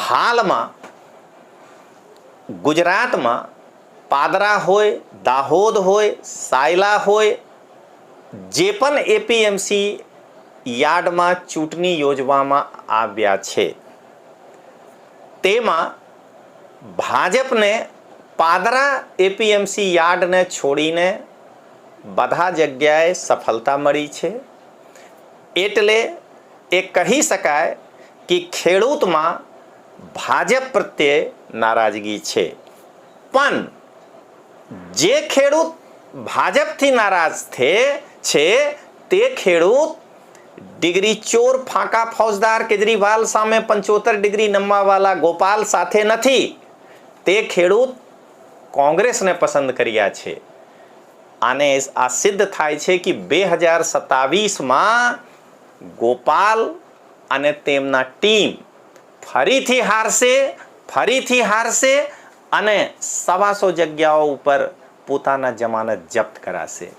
હાલમાં ગુજરાતમાં પાદરા હોય, દાહોદ હોય, સાયલા હોય, જે પણ એપીએમસી યાર્ડમાં ચૂંટણી યોજવામાં આવ્યા છે તેમાં ભાજપને પાદરા એપીએમસી યાર્ડને છોડીને બધા જગ્યાએ સફળતા મળી છે. એટલે એ કહી શકાય કે ખેડૂતમાં ભાજપ પ્રત્યે નારાજગી છે. પણ જે ખેડૂત ભાજપથી નારાજ છે તે ખેડૂત ડિગ્રી ચોર ફાંકા ફૌજદાર કેજરીવાલ સામે 75 ડિગ્રી નમવાવાળા ગોપાલ સાથે નથી. તે ખેડૂત કોંગ્રેસને પસંદ કર્યા છે. આને આ સિદ્ધ થાય છે કે 2027માં ગોપાલ અને તેમના ટીમ ફરીથી હારશે અને 125 જગ્યાઓ ઉપર પોતાના જમાનત જપ્ત કરાશે.